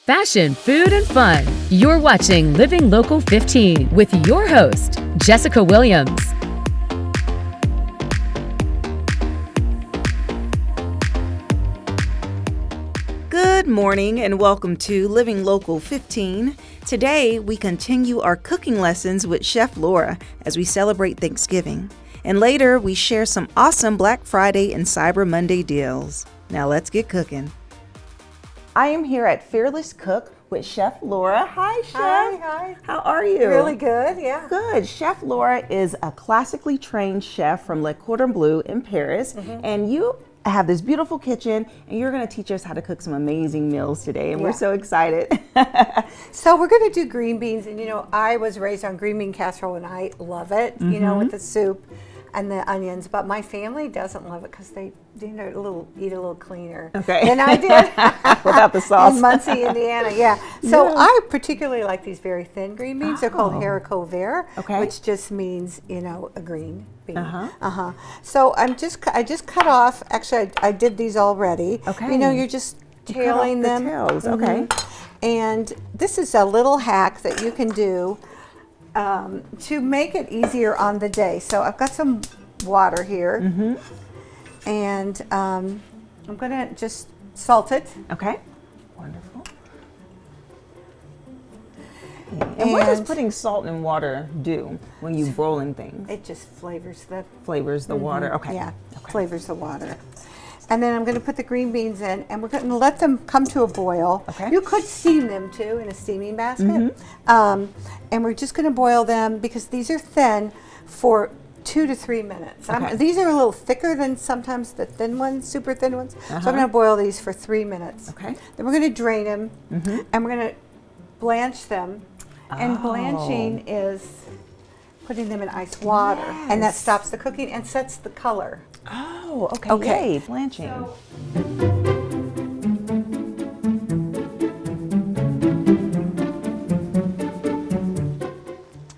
Fashion, food, and fun. You're watching Living Local 15 with your host, Jessica Williams. Good morning and welcome to Living Local 15. Today, we continue our cooking lessons with Chef Laura as we celebrate Thanksgiving. And later, we share some awesome Black Friday and Cyber Monday deals. Now let's get cooking. I am here at Fearless Cook with Chef Laura. Hi, Chef. Hi. How are you? Really good, yeah. Good. Chef Laura is a classically trained chef from Le Cordon Bleu in Paris, and you have this beautiful kitchen, and you're going to teach us how to cook some amazing meals today, and we're so excited. So we're going to do green beans, and I was raised on green bean casserole, and I love it, with the soup and the onions, but my family doesn't love it because they eat a little cleaner than I did. Without the sauce. In Muncie, Indiana, yeah. So I particularly like these very thin green beans. They're called haricots verts, which just means, a green bean. So I just cut off, actually I did these already. You're just tailing them. Tails. And this is a little hack that you can do to make it easier on the day. So I've got some water here, and I'm going to just salt it. Okay. Wonderful. And what does putting salt in water do when you're boiling things? It just flavors the water. Okay. Yeah, flavors the water. And then I'm going to put the green beans in, and we're going to let them come to a boil. You could steam them too in a steaming basket. And we're just going to boil them because these are thin for 2 to 3 minutes. These are a little thicker than sometimes the thin ones, super thin ones. So I'm going to boil these for 3 minutes. Then we're going to drain them, and we're going to blanch them. And blanching is putting them in ice water, and that stops the cooking and sets the color. Oh, okay. Yay, blanching. All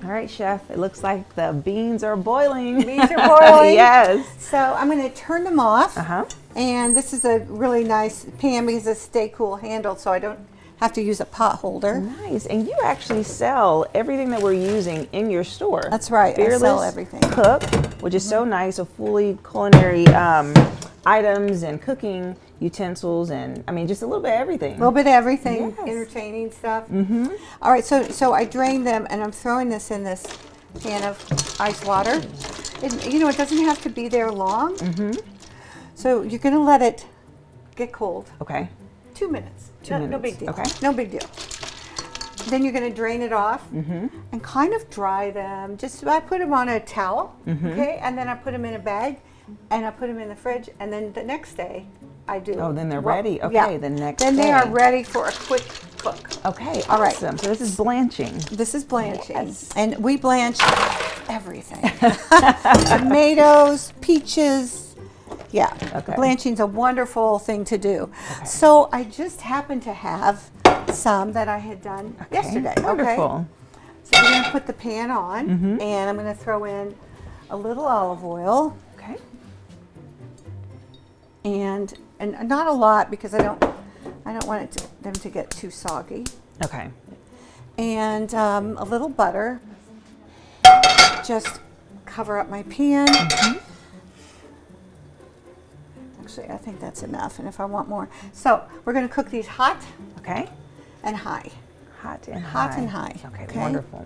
right, Chef, it looks like the beans are boiling. Yes. So I'm going to turn them off. And this is a really nice pan because it's stay cool handle, so I don't have to use a pot holder. Nice. And you actually sell everything that we're using in your store. That's right. Fearless I sell everything. Cook, which is so nice. So fully culinary items and cooking utensils, and just a little bit of everything. A little bit of everything. Entertaining stuff. All right. So I drained them, and I'm throwing this in this pan of ice water. It doesn't have to be there long. So you're going to let it get cold. 2 minutes. 2 minutes. No big deal. No big deal. Then you're going to drain it off and kind of dry them. I put them on a towel, and then I put them in a bag, and I put them in the fridge, and then the next day I do. Oh, then they're ready. The next Then day. they are ready for a quick cook. Okay, all right. Awesome. So this is blanching. This is blanching. Yes. And we blanch everything. Tomatoes, peaches. Yeah, blanching's a wonderful thing to do. So I just happened to have some that I had done yesterday. Wonderful. So we're going to put the pan on, and I'm going to throw in a little olive oil. And not a lot because I don't want them to get too soggy. And a little butter. Just cover up my pan. Actually, I think that's enough, and if I want more. So we're going to cook these hot and high. Hot and high. Okay, wonderful.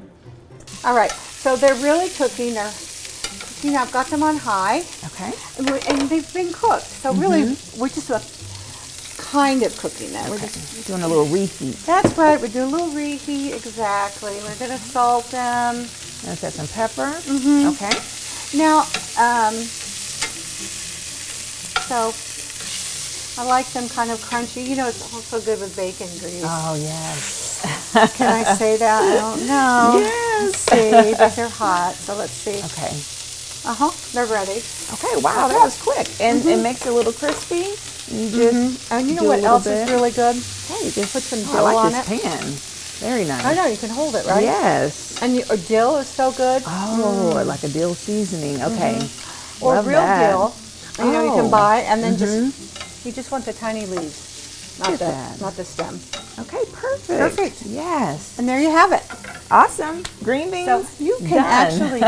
All right, so they're really cooking. I've got them on high. And they've been cooked. So really, we're just kind of cooking them. We're just doing a little reheat. That's right, we're doing a little reheat, exactly. We're going to salt them. Let's add some pepper. Now, so I like them kind of crunchy. It's also good with bacon grease. Oh, yes. Can I say that? I don't know. Yes. Let's see, but they're hot, so let's see. They're ready. Wow, that was quick. And it makes it a little crispy. You just and you know what else is really good? You just put some dill on it. Pan. Very nice. I know, you can hold it, right? Yes. And dill is so good. Oh, like a dill seasoning. Or real dill. You can buy, and then you just want the tiny leaves. not the stem. Okay, perfect. Perfect. Yes. And there you have it. Awesome. Green beans. So you can actually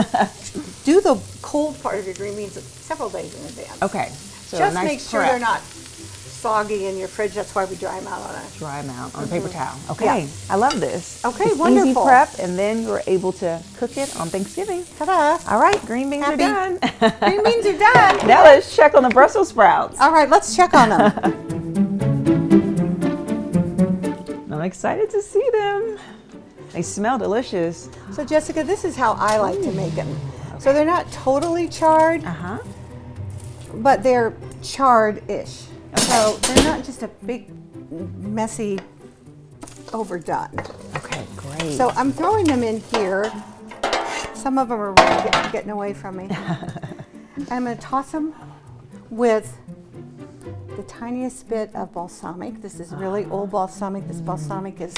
do the cold part of your green beans several days in advance. Okay. So Just nice make sure prep. they're not soggy in your fridge. That's why we dry them out on a Dry them out on a paper towel. Okay. Yeah. I love this. Okay, It's wonderful. Easy prep, and then you're able to cook it on Thanksgiving. Ta-da. All right, green beans are done. Green beans are done. Now let's check on the Brussels sprouts. All right, let's check on them. I'm excited to see them. They smell delicious. So Jessica, this is how I like to make them. So they're not totally charred, but they're charred-ish. So they're not just a big, messy, overdone. Okay, great. So I'm throwing them in here. Some of them are really getting away from me. I'm going to toss them with the tiniest bit of balsamic. This is really old balsamic. This balsamic is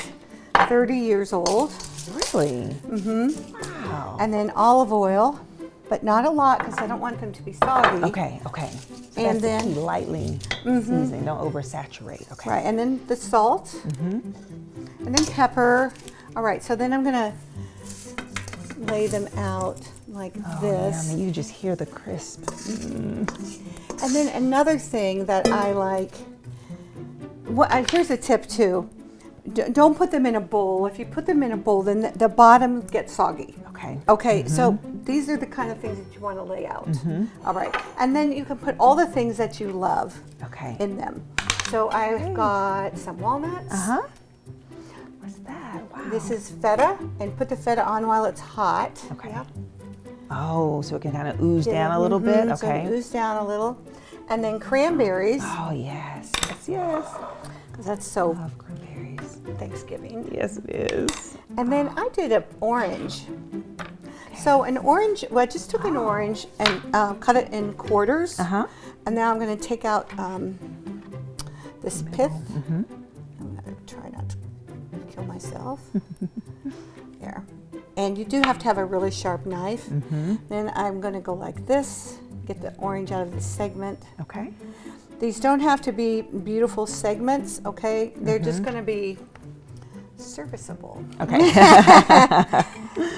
30 years old. Really? Mm-hmm. Wow. And then olive oil, but not a lot because I don't want them to be soggy. Okay. So And that's then the key, lightly seasoning. Don't oversaturate. Okay. Right, and then the salt, and then pepper. All right, so then I'm gonna lay them out like this. Yeah, you just hear the crisp. And then another thing that I like, here's a tip too. Don't put them in a bowl. If you put them in a bowl, then the bottom gets soggy. Okay. Okay, so these are the kind of things that you want to lay out. All right, and then you can put all the things that you love in them. So I've got some walnuts. What's that? Wow. This is feta, and put the feta on while it's hot. Okay. Yep. Oh, so it can kind of ooze down a little bit. So Okay. it ooze down a little. And then cranberries, Oh, yes. because that's so Love cranberries. Thanksgiving. Yes, it is. And then I did an orange. So an orange, well, I just took an orange and cut it in quarters. And now I'm going to take out this pith. I'm going to try not to kill myself. There. And you do have to have a really sharp knife. Then I'm going to go like this, get the orange out of the segment. Okay. These don't have to be beautiful segments, okay? They're just going to be serviceable. Okay.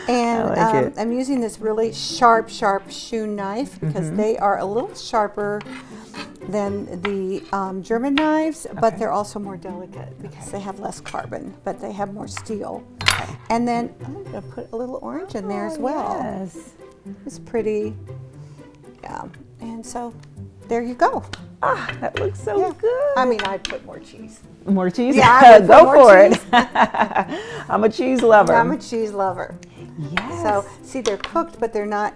And I like it. I'm using this really sharp shoe knife because they are a little sharper than the German knives, but they're also more delicate because they have less carbon, but they have more steel. And then I'm going to put a little orange in there as well. Yes. It's pretty. Yeah. And so there you go. Ah, that looks so good. I mean, I'd put more cheese. More cheese? Yeah, I would put Go more for cheese. it. I'm a cheese lover. I'm a cheese lover. Yes. So, see, they're cooked, but they're not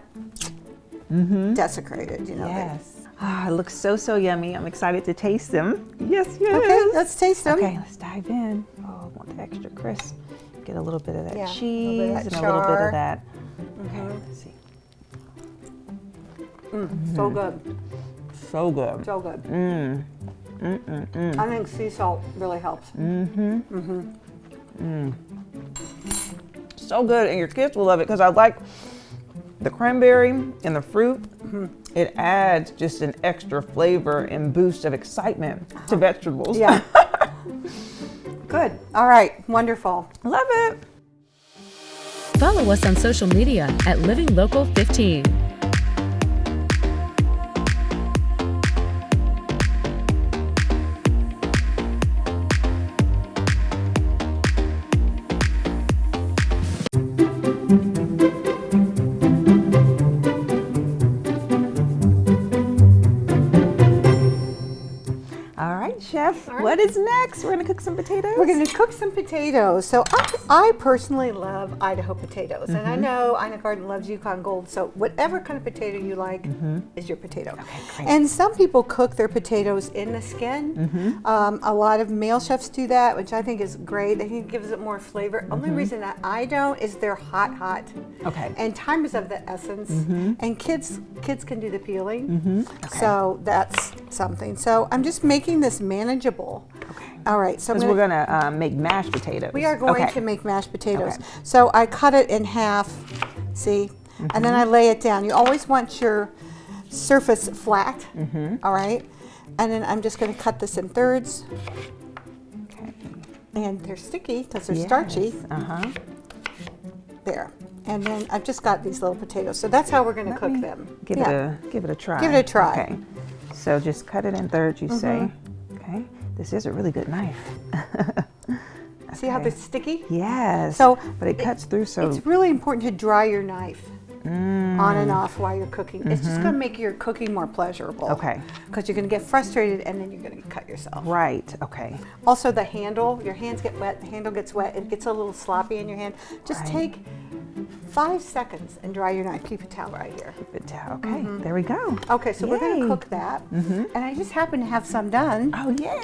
desecrated, you know. Yes. Ah, it looks so yummy. I'm excited to taste them. Yes. Okay, let's taste them. Okay, let's dive in. Oh, I want the extra crisp. Get a little bit of that Yeah, cheese a little bit of that and a little bit char. of that. Okay, let's see. So good. So good. So good. I think sea salt really helps. So good, and your kids will love it because I like the cranberry and the fruit. It adds just an extra flavor and boost of excitement to vegetables. Yeah. Good. All right. Wonderful. Love it. Follow us on social media at Living Local 15. All right, Chef. What is next? We're gonna cook some potatoes. We're going to cook some potatoes. So I personally love Idaho potatoes. And I know Ina Garden loves Yukon Gold. So whatever kind of potato you like is your potato. Okay, great. And some people cook their potatoes in the skin. A lot of male chefs do that, which I think is great. I think it gives it more flavor. Only reason that I don't is they're hot. Okay. And time is of the essence. And kids can do the peeling. So that's something. So I'm just making this manageable. Okay. All right. So Because we're gonna make mashed potatoes. we are going Okay. to make mashed potatoes. Okay. So I cut it in half, see, and then I lay it down. You always want your surface flat, all right? And then I'm just going to cut this in thirds. Okay. And they're sticky because they're Yes. starchy. Uh-huh. There. And then I've just got these little potatoes. So that's how we're going to cook them. Give it a try. Give it a try. Okay. So just cut it in thirds, you say. Okay. This is a really good knife. See how they're sticky? Yes. So but it cuts through so. It's really important to dry your knife on and off while you're cooking. It's just going to make your cooking more pleasurable. Okay. Because you're going to get frustrated and then you're going to cut yourself. Right. Okay. Also the handle, your hands get wet, the handle gets wet, it gets a little sloppy in your hand. Just take 5 seconds and dry your knife. Keep a towel right here. Keep it down. Okay. There we go. Okay, so we're going Yay. to cook that. And I just happen to have some done. Oh yeah.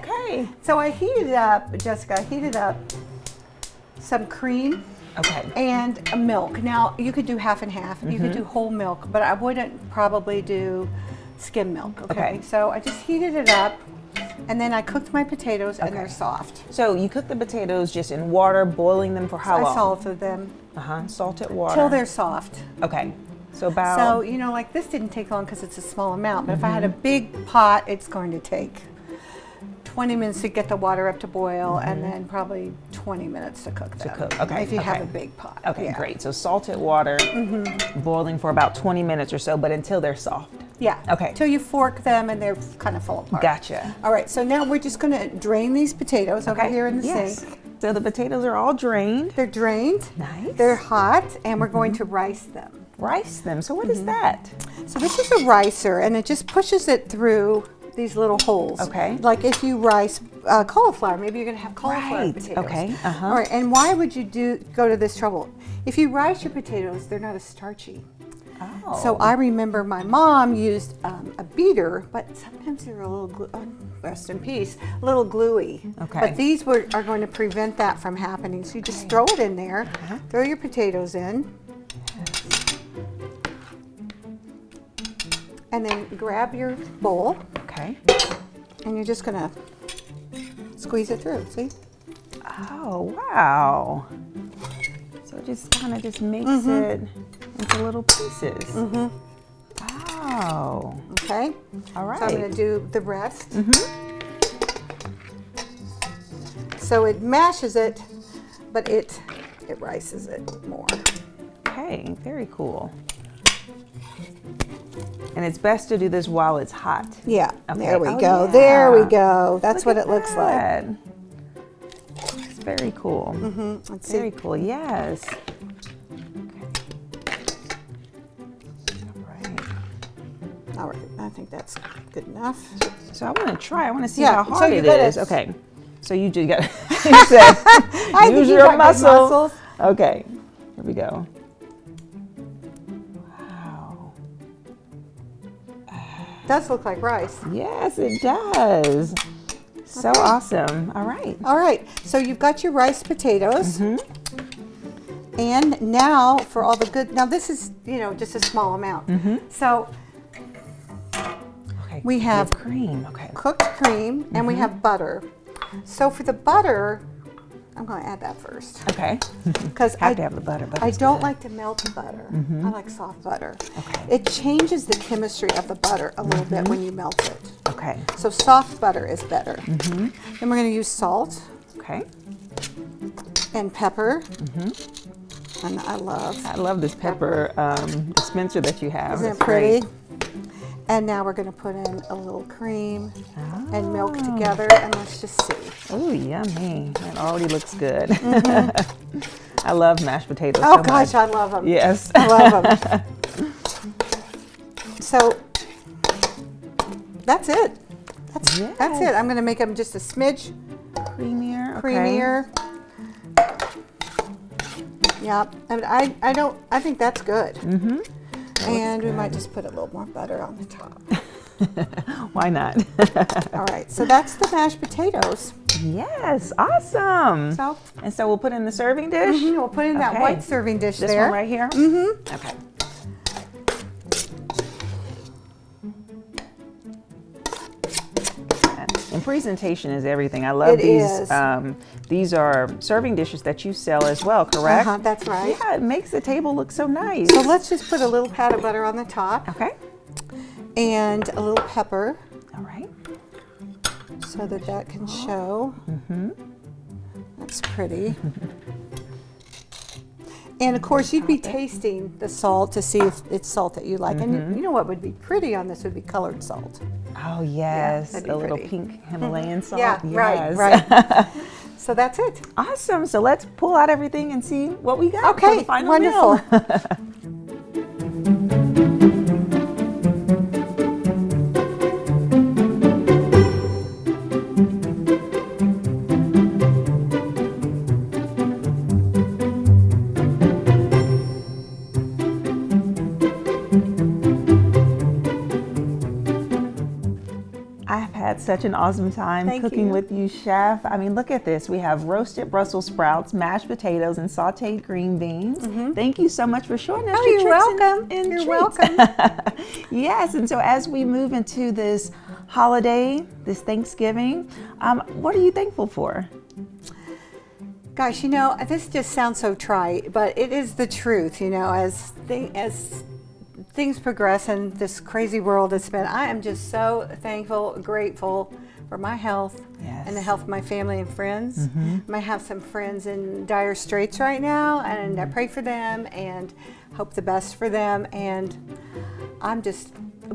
Okay. So I heated up, Jessica, I heated up some cream. Okay. And milk. Now, you could do half and half. You could do whole milk, but I wouldn't probably do skim milk, okay? So I just heated it up, and then I cooked my potatoes, and they're soft. So you cook the potatoes just in water, boiling them for how long? I salted them. Salted water. Till they're soft. Okay. So about... So, you know, like this didn't take long because it's a small amount, but if I had a big pot, it's going to take 20 minutes to get the water up to boil, and then probably 20 minutes to cook them. Okay. If you have a big pot. Okay, great. So salted water, boiling for about 20 minutes or so, but until they're soft. Yeah. Okay. Till you fork them and they're kind of fall apart. Gotcha. All right, so now we're just going to drain these potatoes over here in the sink. So the potatoes are all drained. They're drained. Nice. They're hot, and we're going to rice them. Rice them. So what is that? So this is a ricer, and it just pushes it through these little holes. Okay. Like if you rice cauliflower, maybe you're going to have cauliflower potatoes. Okay. All right, and why would you go to this trouble? If you rice your potatoes, they're not as starchy. Oh. So I remember my mom used a beater, but sometimes they're a little, rest in peace, a little gluey. Okay. But these are going to prevent that from happening. So you just throw it in there, throw your potatoes in, and then grab your bowl. Okay. And you're just gonna squeeze it through, see? Oh, wow. So it just kind of just makes it into little pieces. Wow. Okay. All right. So I'm gonna do the rest. So it mashes it, but it rices it more. Okay, very cool. And it's best to do this while it's hot. Yeah, Okay. there we Oh, go. yeah. There we go. That's Look what at it looks like. that. It's very cool. Let's see. Very cool, yes. All right, I think that's good enough. So I want to try. I want to see Yeah, how so hard you it gotta- is. Okay. So you do got. You said I think use you your got good muscle. muscles. Okay. Here we go. Wow. Does look like rice. Yes, it does. So awesome. All right. All right, so you've got your rice potatoes. And now for all the good, now this is, you know, just a small amount. So Okay. we have cream. Okay. cooked cream and we have butter. So for the butter, I'm going to add that first. Okay. Because Have to have the butter. I don't like to melt the butter. I like soft butter. Okay. It changes the chemistry of the butter a little bit when you melt it. Okay. So soft butter is better. Then we're going to use salt Okay. and pepper. And I love this pepper dispenser that you have. Isn't it It's pretty? great. And now we're going to put in a little cream and milk together, and let's just see. Oh, yummy. That already looks good. I love mashed potatoes Oh so gosh, much. I love them. Yes. I love them. So that's it. That's it. I'm going to make them just a smidge Creamier. Okay. creamier. Yep. And I think that's good. And we might just put a little more butter on the top. Why not? All right, so that's the mashed potatoes. Yes, awesome. So And so we'll put in the serving dish. we'll put in that Okay. white serving dish This there. one right here? Mm-hmm. Okay. And presentation is everything. I love It these. is. These are serving dishes that you sell as well, correct? That's right. Yeah, it makes the table look so nice. So let's just put a little pat of butter on the top Okay. and a little pepper, All right. so that can show. That's pretty. And of course, you'd be tasting the salt to see if it's salt that you like. And you know what would be pretty on this would be colored salt. Oh yes, that'd be a little pretty. pink Himalayan salt. Yeah, yes. right. So that's it. Awesome. So let's pull out everything and see what we got for Okay, the final wonderful. meal. I've had such an awesome time Thank cooking you. with you, Chef. I mean, look at this. We have roasted Brussels sprouts, mashed potatoes, and sauteed green beans. Thank you so much for showing us Oh, your you're tricks welcome. and You're treats. welcome. Yes, and so as we move into this holiday, this Thanksgiving, what are you thankful for? Gosh, you know, this just sounds so trite, but it is the truth, you know, as things progress in this crazy world it's been, I am just so thankful, grateful for my health and the health of my family and friends. I might have some friends in dire straits right now, and I pray for them and hope the best for them. And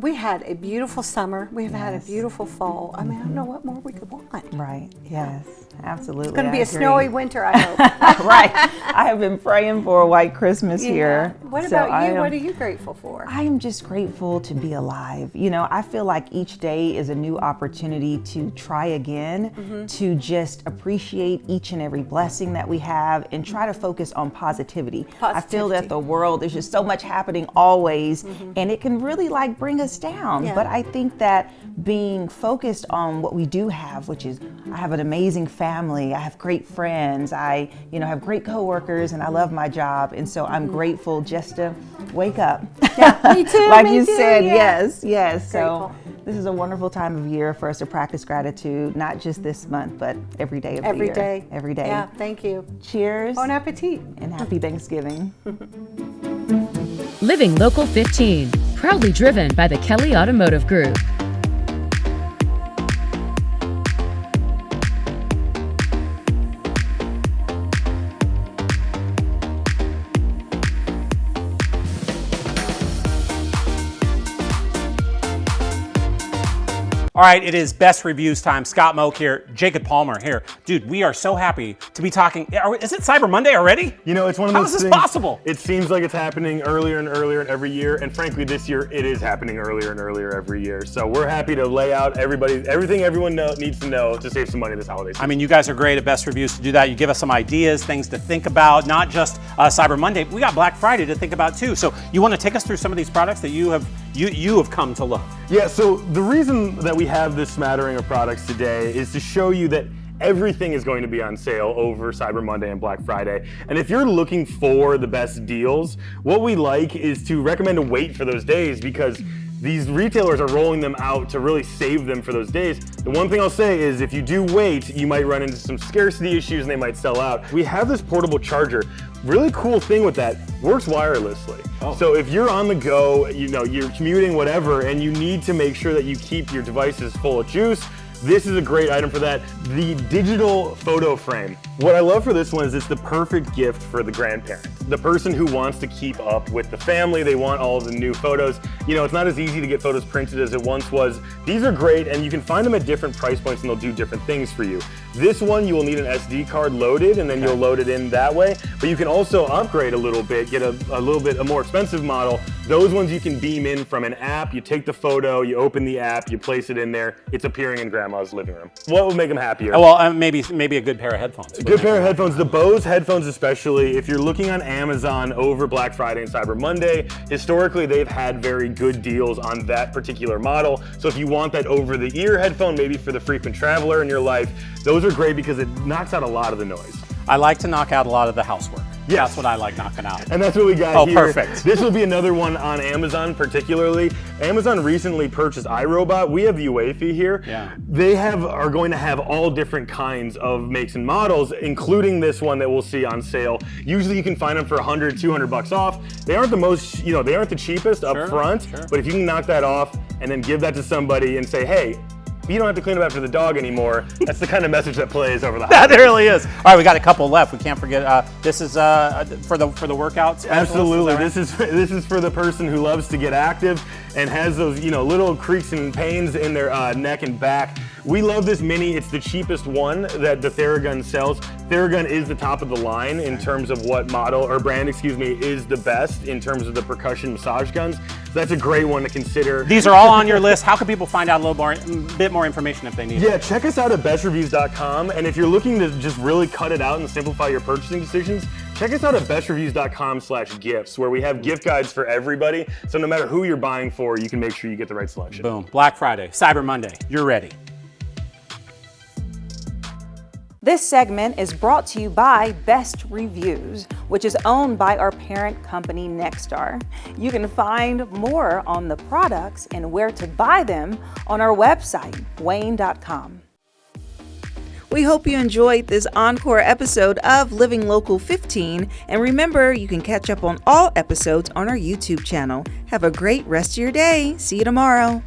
we had a beautiful summer. We've had a beautiful fall. I mean, I don't know what more we could want. Right, yes, absolutely. It's going to be I a snowy agree. winter, I hope. Right. I have been praying for a white Christmas here. What So about you? What are you grateful for? I am just grateful to be alive. You know, I feel like each day is a new opportunity to try again, to just appreciate each and every blessing that we have and try to focus on positivity. I feel that the world, there's just so much happening always, and it can really like bring us down. Yeah. But I think that being focused on what we do have, which is I have an amazing family, I have great friends, I have great coworkers, and I love my job, and so I'm grateful just to wake up. Yeah, me too. Like me you too, said, yeah. yes. So Grateful. this is a wonderful time of year for us to practice gratitude, not just this month, but every day of the Every year. day. Every day. Yeah, thank you. Cheers Bon appetit. and happy Thanksgiving. Living Local 15, proudly driven by the Kelly Automotive Group. All right, it is Best Reviews time. Scott Moak here, Jacob Palmer here. Dude, we are so happy to be talking. Is it Cyber Monday already? You know, it's one of How those is this things, possible? It seems like it's happening earlier and earlier every year, and frankly, this year it is happening earlier and earlier every year. So we're happy to lay out everything everyone needs to know to save some money this holiday season. I mean, you guys are great at Best Reviews to do that. You give us some ideas, things to think about, not just Cyber Monday. We got Black Friday to think about too. So you want to take us through some of these products that you have come to love? Yeah, so the reason that we have this smattering of products today is to show you that everything is going to be on sale over Cyber Monday and Black Friday. And if you're looking for the best deals, what we like is to recommend to wait for those days, because these retailers are rolling them out to really save them for those days. The one thing I'll say is if you do wait, you might run into some scarcity issues and they might sell out. We have this portable charger. Really cool thing with that, works wirelessly. So if you're on the go, you're commuting, whatever, and you need to make sure that you keep your devices full of juice, this is a great item for that. The digital photo frame. What I love for this one is it's the perfect gift for the grandparent. The person who wants to keep up with the family, they want all the new photos. It's not as easy to get photos printed as it once was. These are great, and you can find them at different price points and they'll do different things for you. This one, you will need an SD card loaded, and then you'll load it in that way. But you can also upgrade a little bit, get a more expensive model. Those ones you can beam in from an app. You take the photo, you open the app, you place it in there. It's appearing in grandma's living room. What would make them happier? Well, maybe a good pair of headphones. Good pair of headphones. The Bose headphones especially, if you're looking on Amazon over Black Friday and Cyber Monday, historically they've had very good deals on that particular model. So if you want that over-the-ear headphone, maybe for the frequent traveler in your life, those are great because it knocks out a lot of the noise. I like to knock out a lot of the housework. Yes. That's what I like knocking out. And that's what we got here. Perfect. This will be another one on Amazon particularly. Amazon recently purchased iRobot. We have the UEFI here. Yeah. They are going to have all different kinds of makes and models, including this one that we'll see on sale. Usually you can find them for $100, $200 off. They aren't the most, they aren't the cheapest up front, but if you can knock that off and then give that to somebody and say, hey, but you don't have to clean up after the dog anymore. That's the kind of message that plays over the That really is. All right, we got a couple left. We can't forget. This is for the workout specialist. Absolutely. Is that right? This is for the person who loves to get active and has those little creaks and pains in their neck and back. We love this mini. It's the cheapest one that the Theragun sells. Theragun is the top of the line in terms of what model or brand, is the best in terms of the percussion massage guns. So that's a great one to consider. These are all on your list. How can people find out a bit more information if they need it? Yeah, check us out at BestReviews.com. And if you're looking to just really cut it out and simplify your purchasing decisions, check us out at BestReviews.com/gifts, where we have gift guides for everybody. So no matter who you're buying for, you can make sure you get the right selection. Boom. Black Friday, Cyber Monday. You're ready. This segment is brought to you by Best Reviews, which is owned by our parent company, Nexstar. You can find more on the products and where to buy them on our website, WANE.com. We hope you enjoyed this encore episode of Living Local 15, and remember, you can catch up on all episodes on our YouTube channel. Have a great rest of your day. See you tomorrow.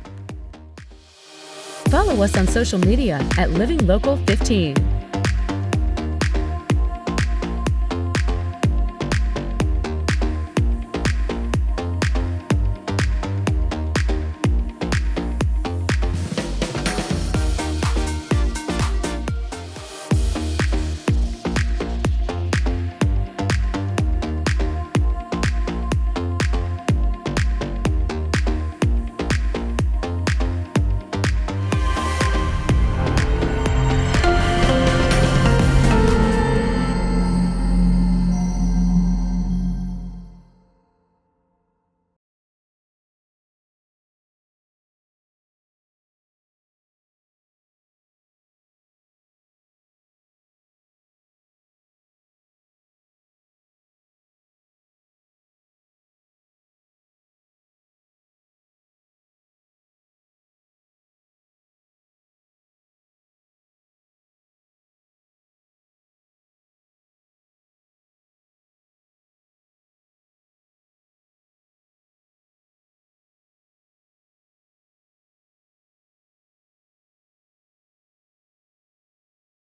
Follow us on social media at Living Local 15.